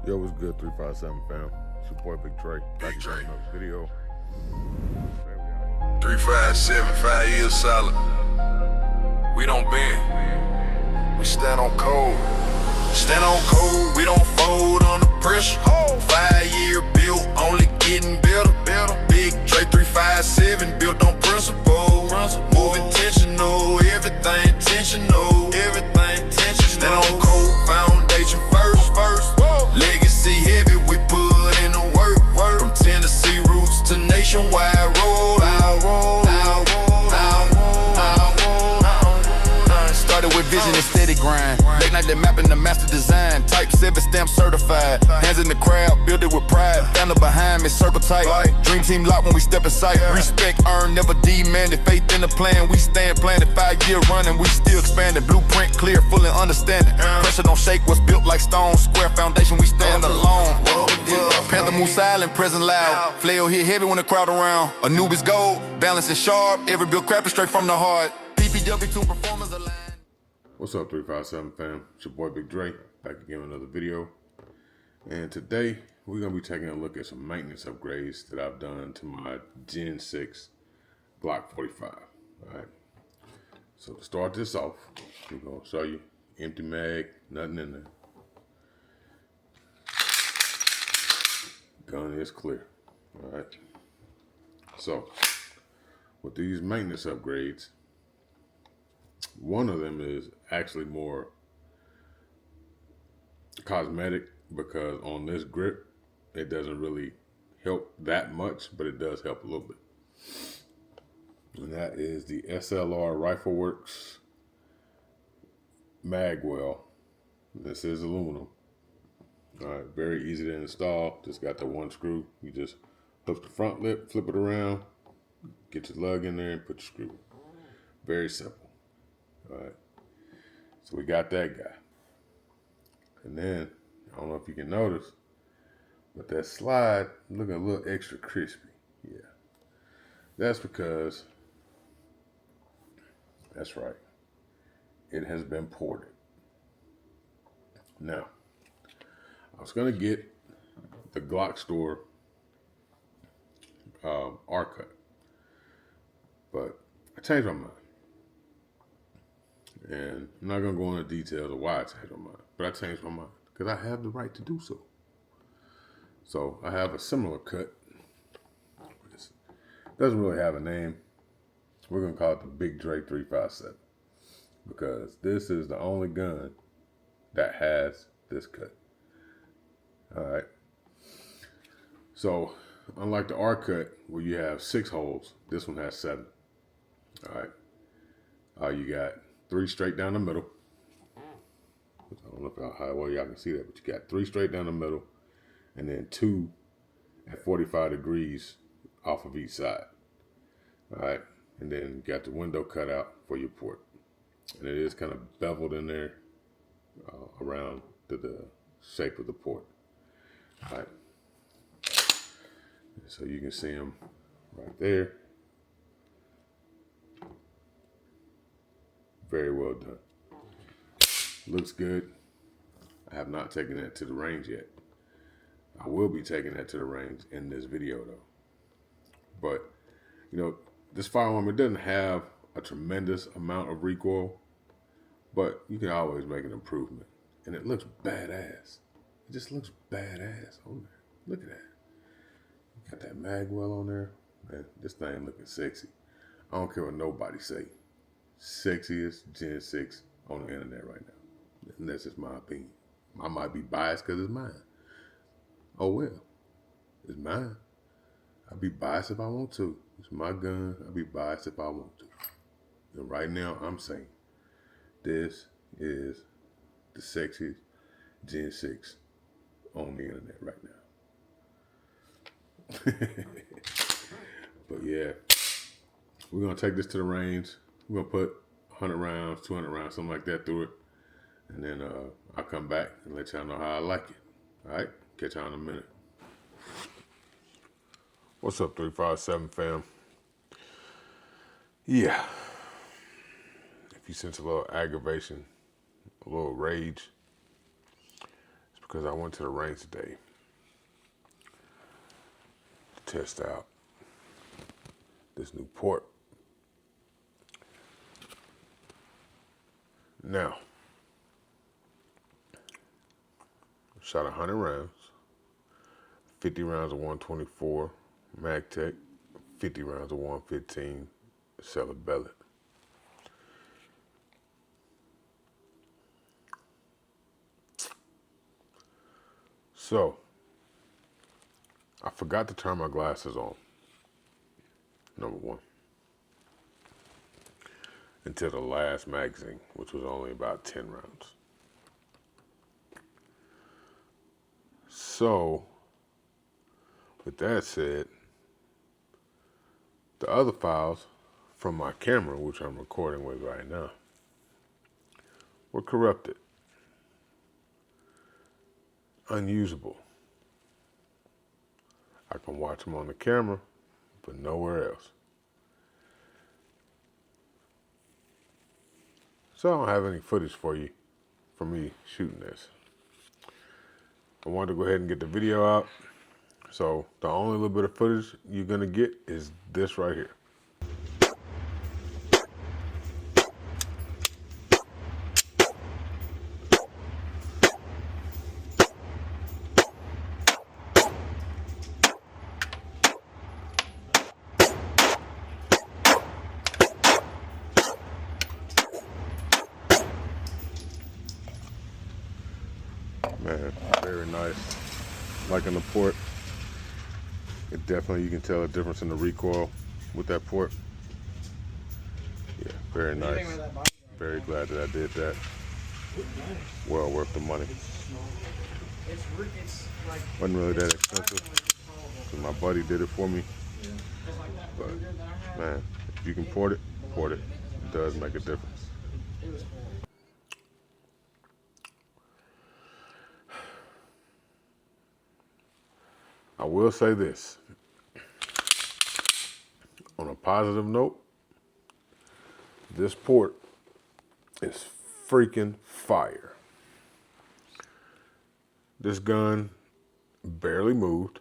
Yo, what's good, 357 fam? It's your boy Big Dre. Back again with another video. 357, 5 years solid. We don't bend. We stand on code. Stand on code, we don't fold under pressure. 5-year build, only getting better. Big Dre 357, built on principle. Move intentional, everything intentional. Stand on code, foundation first. Legacy heavy, we put in the work. From Tennessee roots to nationwide roll. Started with vision and steady grind. Late night, they mapping the master design. Type 7 stamp certified. Hands in the crowd, build it with pride. Family behind me, circle tight. Dream team locked when we step inside. Respect earned, never demanded. Faith in the plan, we stand planted. 5-year running, we still expanding. Blueprint clear, full and understanding. Pressure don't shake what's built like stone. Square foundation, we stand alone. Panther move silent, present loud. Flail hit heavy when the crowd around. Anubis gold, balance is sharp. Every build crafted straight from the heart. PPW to performers aligned. What's up, 357 fam? It's your boy Big Dre. Back again with another video. And today, we're going to be taking a look at some maintenance upgrades that I've done to my Gen 6 Glock 45. Alright. So to start this off, we're going to show you empty mag, nothing in there. Gun is clear. Alright. So, with these maintenance upgrades, one of them is actually more cosmetic because on this grip, it doesn't really help that much, but it does help a little bit. And that is the SLR Rifle Works mag well. This is aluminum. All right, very easy to install. Just got the one screw. You just hook the front lip, flip it around, get your lug in there and put your screw. Very simple. All right, so we got that guy. And then, I don't know if you can notice, but that slide looking a little extra crispy. Yeah, that's because, that's right, it has been ported. Now, I was gonna get the Glock store Unkut, but I changed my mind. And I'm not going to go into details of why I changed my mind, but I changed my mind because I have the right to do so. So I have a similar cut. It doesn't really have a name. We're going to call it the Big Dre 357 because this is the only gun that has this cut. All right. So unlike the Unkut where you have 6 holes, this one has 7. All right. You got 3 straight down the middle. I don't know how well y'all can see that, but you got 3 straight down the middle, and then 2 at 45 degrees off of each side. All right, and then you got the window cut out for your port, and it is kind of beveled in there around the shape of the port. All right, so you can see them right there. Very well done. Looks good. I have not taken that to the range yet. I will be taking that to the range in this video though. But, you know, this firearm, it doesn't have a tremendous amount of recoil, but you can always make an improvement. And it looks badass. It just looks badass on there. Look at that. Got that mag well on there. Man, this thing looking sexy. I don't care what nobody say. Sexiest Gen 6 on the internet right now. And that's just my opinion. I might be biased because it's mine. Oh well. It's mine. I'll be biased if I want to. It's my gun. I'll be biased if I want to. And right now I'm saying this is the sexiest Gen 6 on the internet right now. But yeah, we're going to take this to the range. We're going to put 100 rounds, 200 rounds, something like that through it. And then I'll come back and let y'all know how I like it. All right? Catch y'all in a minute. What's up, 357 fam? Yeah. If you sense a little aggravation, a little rage, it's because I went to the range today to test out this new port. Now, shot 100 rounds, 50 rounds of 124 MagTech, 50 rounds of 115 COLDEST. So, I forgot to turn my glasses on, number one, until the last magazine, which was only about 10 rounds. So, with that said, the other files from my camera, which I'm recording with right now, were corrupted, unusable. I can watch them on the camera, but nowhere else. So I don't have any footage for you from me shooting this. I wanted to go ahead and get the video out. So the only little bit of footage you're gonna get is this right here. Man, very nice. Liking the port. It definitely, you can tell a difference in the recoil with that port. Yeah, very nice. Very glad that I did that. Well worth the money. Wasn't really that expensive, because my buddy did it for me. But man, if you can port it, port it. It does make a difference. I will say this. On a positive note, this port is freaking fire. This gun barely moved.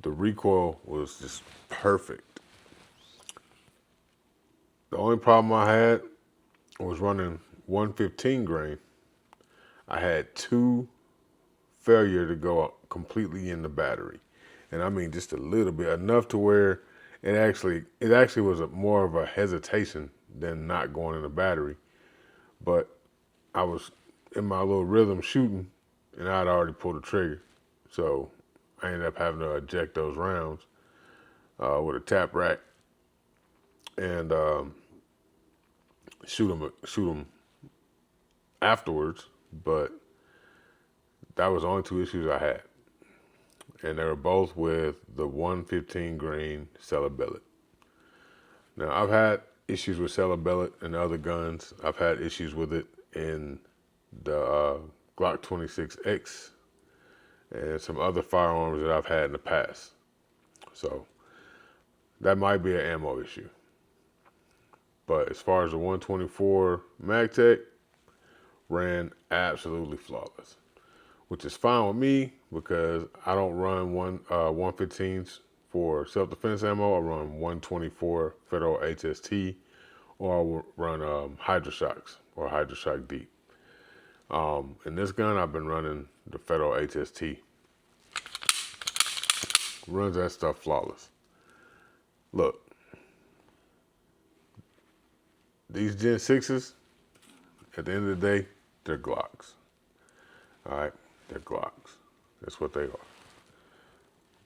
The recoil was just perfect. The only problem I had was running 115 grain. I had two failure to go completely in the battery. And I mean just a little bit, enough to where it actually was more of a hesitation than not going in the battery. But I was in my little rhythm shooting, and I'd already pulled the trigger. So I ended up having to eject those rounds with a tap rack and shoot them afterwards. But that was the only two issues I had. And they were both with the 115 grain COLDEST. Now, I've had issues with COLDEST in other guns. I've had issues with it in the Glock 26X and some other firearms that I've had in the past. So that might be an ammo issue. But as far as the 124 MagTech, ran absolutely flawless, which is fine with me because I don't run 115s for self-defense ammo. I run 124 Federal HST, or I run Hydra Shocks or Hydra Shock Deep. In this gun, I've been running the Federal HST. Runs that stuff flawless. Look, these Gen 6s, at the end of the day, they're Glocks. All right, they're Glocks. That's what they are.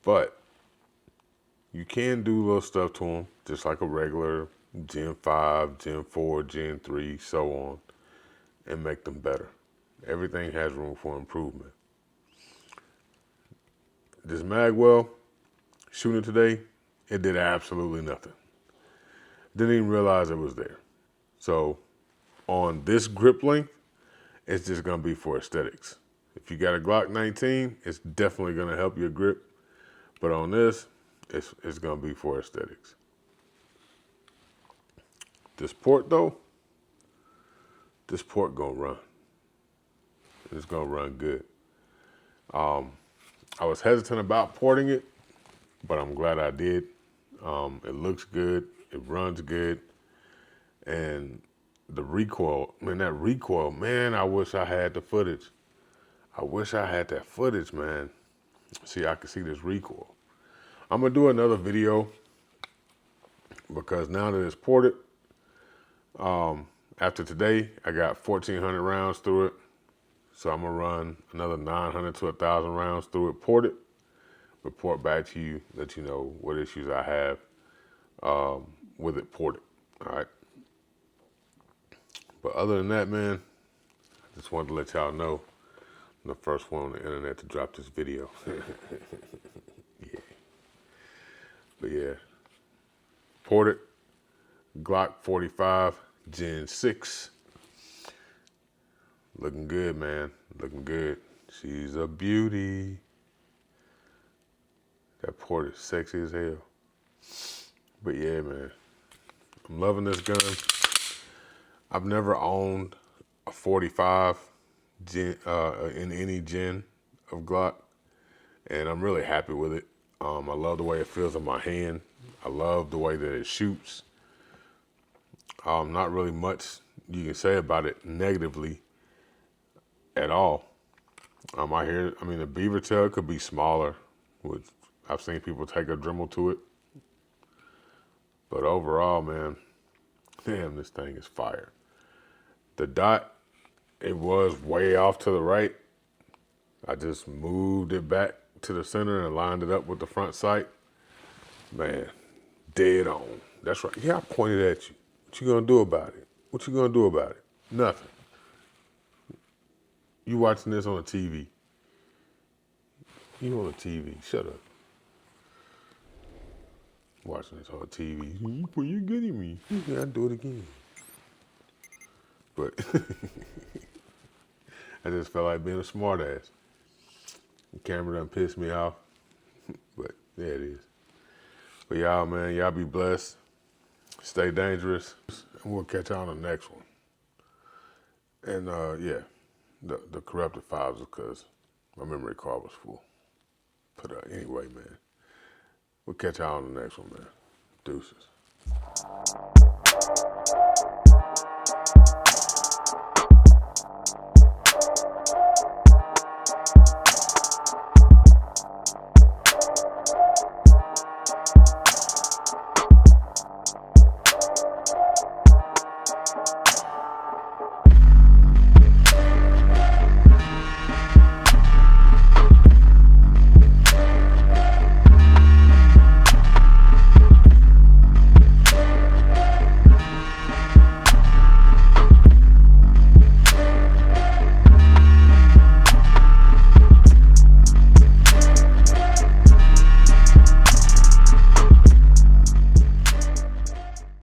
But you can do little stuff to them, just like a regular Gen 5, Gen 4, Gen 3, so on, and make them better. Everything has room for improvement. This magwell, shooting today, it did absolutely nothing. Didn't even realize it was there. So on this grip length, it's just gonna be for aesthetics. If you got a Glock 19, it's definitely gonna help your grip. But on this, it's gonna be for aesthetics. This port though, this port gonna run. It's gonna run good. I was hesitant about porting it, but I'm glad I did. It looks good, it runs good, and the recoil, man, I wish I had the footage. I wish I had that footage, man. See, I can see this recoil. I'm gonna do another video because now that it's ported, after today, I got 1,400 rounds through it. So I'm gonna run another 900 to 1,000 rounds through it, ported, report back to you, let you know what issues I have with it ported, all right? But other than that, man, I just wanted to let y'all know I'm the first one on the internet to drop this video. Yeah. But yeah, ported, Glock 45, Gen 6. Looking good, man, looking good. She's a beauty. That port is sexy as hell. But yeah, man, I'm loving this gun. I've never owned a 45 gen, in any gen of Glock, and I'm really happy with it. I love the way it feels in my hand. I love the way that it shoots. Not really much you can say about it negatively at all. I mean, the beaver tail could be smaller, which I've seen people take a Dremel to it. But overall, man, damn, this thing is fire. The dot, it was way off to the right. I just moved it back to the center and lined it up with the front sight. Man, dead on. That's right. Yeah, I pointed at you. What you gonna do about it? What you gonna do about it? Nothing. You watching this on a TV. You on a TV. Shut up. Watching this on TV. You're getting me. Yeah, I'll do it again. But I just felt like being a smart ass. The camera done pissed me off. But there it is. But y'all, man, y'all be blessed. Stay dangerous. And we'll catch y'all on the next one. And yeah, the corrupted files because my memory card was full. But anyway, man, we'll catch y'all on the next one, man. Deuces.